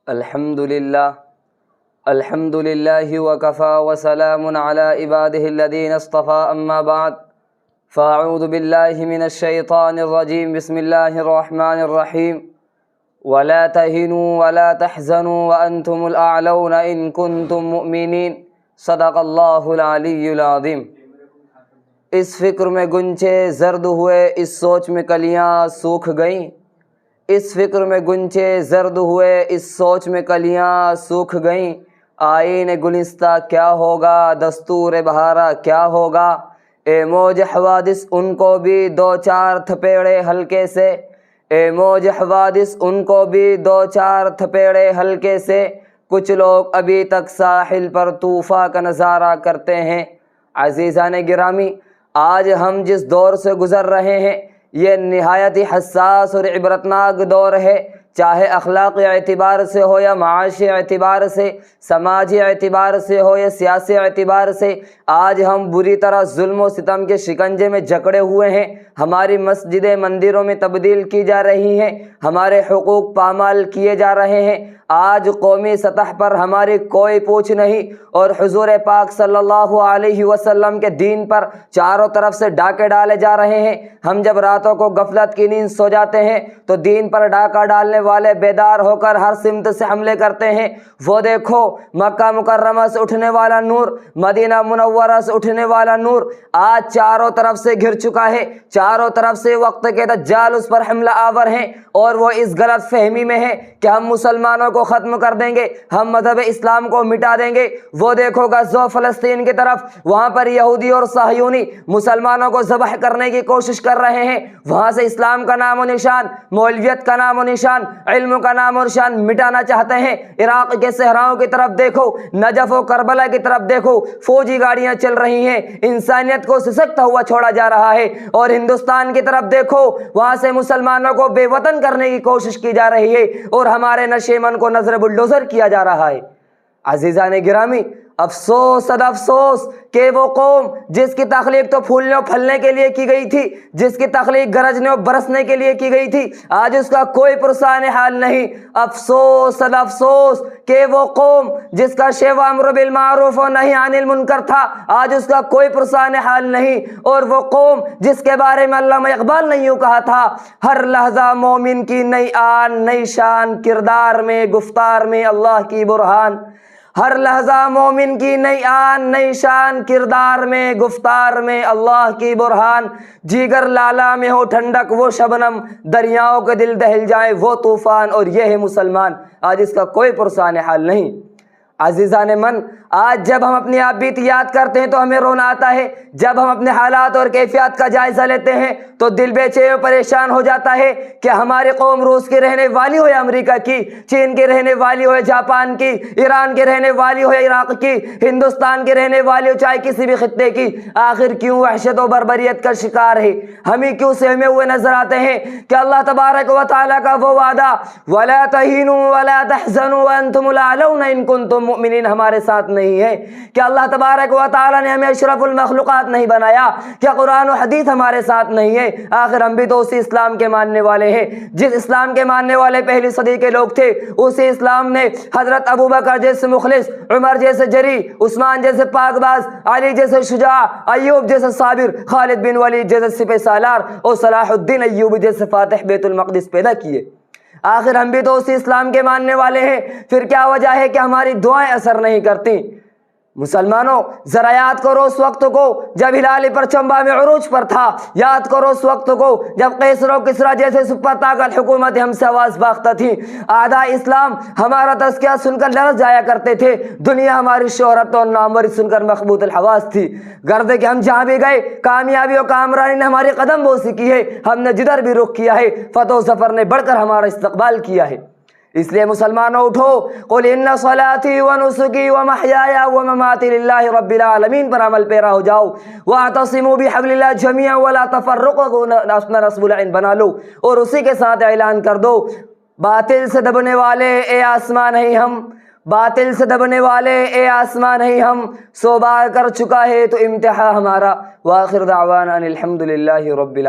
الحمد للہ وکفا وسلام علی عباده الذین اصطفى اما بعد فاعوذ باللہ من الشیطان الرجیم بسم اللہ الرحمن الرحیم ولا تہنوا ولا تحزنوا وانتم الاعلون ان کنتم مؤمنین صدق اللہ العلی العظیم۔ اس فکر میں گنچے زرد ہوئے، اس سوچ میں کلیاں سوکھ گئیں، اس فکر میں گنچے زرد ہوئے، اس سوچ میں کلیاں سوکھ گئیں، آئین گلستہ کیا ہوگا، دستور بہارا کیا ہوگا، اے موج حوادث ان کو بھی دو چار تھپیڑے ہلکے سے، اے موج حوادث ان کو بھی دو چار تھپیڑے ہلکے سے، کچھ لوگ ابھی تک ساحل پر طوفاں کا نظارہ کرتے ہیں۔ عزیزان گرامی، آج ہم جس دور سے گزر رہے ہیں یہ نہایت ہی حساس اور عبرتناک دور ہے، چاہے اخلاقی اعتبار سے ہو یا معاشی اعتبار سے، سماجی اعتبار سے ہو یا سیاسی اعتبار سے۔ آج ہم بری طرح ظلم و ستم کے شکنجے میں جکڑے ہوئے ہیں، ہماری مسجدیں مندروں میں تبدیل کی جا رہی ہیں، ہمارے حقوق پامال کیے جا رہے ہیں، آج قومی سطح پر ہماری کوئی پوچھ نہیں، اور حضور پاک صلی اللہ علیہ وسلم کے دین پر چاروں طرف سے ڈاکے ڈالے جا رہے ہیں۔ ہم جب راتوں کو غفلت کی نیند سو جاتے ہیں تو دین پر ڈاکہ ڈالنے والے بیدار ہو کر ہر سمت سے حملے کرتے ہیں۔ وہ دیکھو مکہ مکرمہ سے اٹھنے والا نور، مدینہ منورہ سے اٹھنے والا نور آج چاروں طرف سے گھر چکا ہے، چاروں طرف سے وقت کے دجال اس پر حملہ آور ہیں، اور وہ اس غلط فہمی میں ہے کہ ہم مسلمانوں کو ختم کر دیں گے، ہم مذہب اسلام کو مٹا دیں گے۔ وہ دیکھو غزہ فلسطین کی طرف، وہاں پر یہودی اور صہیونی مسلمانوں کو ذبح کرنے کی کوشش کر رہے ہیں، وہاں سے اسلام کا نام و نشان، مولویت کا نام و نشان، علم کا نام و نشان مٹانا چاہتے ہیں۔ عراق کے صحراؤں کی طرف دیکھو، نجف و کربلا کی طرف دیکھو، فوجی گاڑیاں چل رہی ہیں، انسانیت کو سسکتا ہوا چھوڑا جا رہا ہے۔ اور ہندوستان کی طرف دیکھو، وہاں سے مسلمانوں کو بے وطن کرنے کی کوشش کی جا رہی ہے، اور ہمارے نشے من کو نظر بلڈوزر کیا جا رہا ہے۔ عزیزان گرامی، افسوس صد افسوس کہ وہ قوم جس کی تخلیق تو پھولنے اور پھلنے کے لیے کی گئی تھی، جس کی تخلیق گرجنے اور برسنے کے لیے کی گئی تھی، آج اس کا کوئی پرسان حال نہیں۔ افسوس صد افسوس کہ وہ قوم جس کا شیوہ امر بالمعروف و نہی عن المنکر تھا، آج اس کا کوئی پرسان حال نہیں۔ اور وہ قوم جس کے بارے میں علامہ اقبال نے یوں کہا تھا، ہر لحظہ مومن کی نئی آن نئی شان، کردار میں گفتار میں اللہ کی برہان۔ ہر لحظہ مومن کی نئی آن نئی شان، کردار میں گفتار میں اللہ کی برہان۔ جیگر لالا میں ہو ٹھنڈک وہ شبنم، دریاؤں کے دل دہل جائیں وہ طوفان، اور یہ ہے مسلمان، آج اس کا کوئی پرسان حال نہیں۔ عزیزان من، آج جب ہم اپنی آپ بیت یاد کرتے ہیں تو ہمیں رونا آتا ہے، جب ہم اپنے حالات اور کیفیات کا جائزہ لیتے ہیں تو دل بے چین و پریشان ہو جاتا ہے کہ ہماری قوم روس کی رہنے والی ہو یا امریکہ کی، چین کی رہنے والی ہو یا جاپان کی، ایران کی رہنے والی ہو یا عراق کی، ہندوستان کی رہنے والی ہو چاہے کسی بھی خطے کی، آخر کیوں وحشت و بربریت کا شکار ہے؟ ہمیں کیوں سہمے ہوئے نظر آتے ہیں کہ اللہ تبارک و تعالیٰ کا وہ وعدہ وَلَا تَهِنُوا وَلَا تَحْزَنُوا وَأَنْتُمُ الْأَعْلَوْنَ إِن كُنتُم مؤمنین ہمارے ساتھ نہیں ہے؟ کہ اللہ تبارک و تعالیٰ نے ہمیں اشرف المخلوقات نہیں بنایا؟ کیا قرآن و حدیث ہمارے ساتھ نہیں ہے؟ آخر ہم بھی تو اسی اسلام کے ماننے والے ہیں، جس اسلام کے ماننے والے پہلی صدی کے لوگ تھے، اسی اسلام نے حضرت ابوبکر جیسے مخلص، عمر جیسے جری، عثمان جیسے پاک باز، علی جیسے شجاع، ایوب جیسے صابر، خالد بن ولید جیسے سپہ سالار، اور صلاح الدین ایوبی جیسے فاتح بیت المقدس پیدا کیے۔ آخر ہم بھی تو اسی اسلام کے ماننے والے ہیں، پھر کیا وجہ ہے کہ ہماری دعائیں اثر نہیں کرتی؟ مسلمانوں، ذرا یاد کرو اس وقت کو جب ہلال پرچم میں عروج پر تھا، یاد کرو اس وقت کو جب قیصر و کسریٰ جیسے سپر طاقت حکومت ہم سے آواز باختہ تھی، اعداء اسلام ہمارا تذکیہ سن کر لرز جایا کرتے تھے، دنیا ہماری شہرت اور ناموری سن کر مخبوط الحواس تھی، گرد کہ ہم جہاں بھی گئے کامیابی و کامرانی نے ہماری قدم بوسی کی ہے، ہم نے جدھر بھی رخ کیا ہے فتح و ظفر نے بڑھ کر ہمارا استقبال کیا ہے۔ اس لیے مسلمانوں اٹھو، قل ان صلاتی و نسکی و محیایا و مماتی للہ رب العالمین پر عمل پیرا ہو جاؤ، واعتصموا بحبل اللہ جمیعا ولا تفرقوا، اپنا نصب العین بنا لو اور اسی کے ساتھ اعلان کر دو، باطل سے دبنے والے اے آسمان ہیں ہم، باطل سے دبنے والے اے آسمان ہیں ہم، سو بار کر چکا ہے تو امتحان ہمارا، وآخر دعوانا ان الحمد للہ رب العالمین۔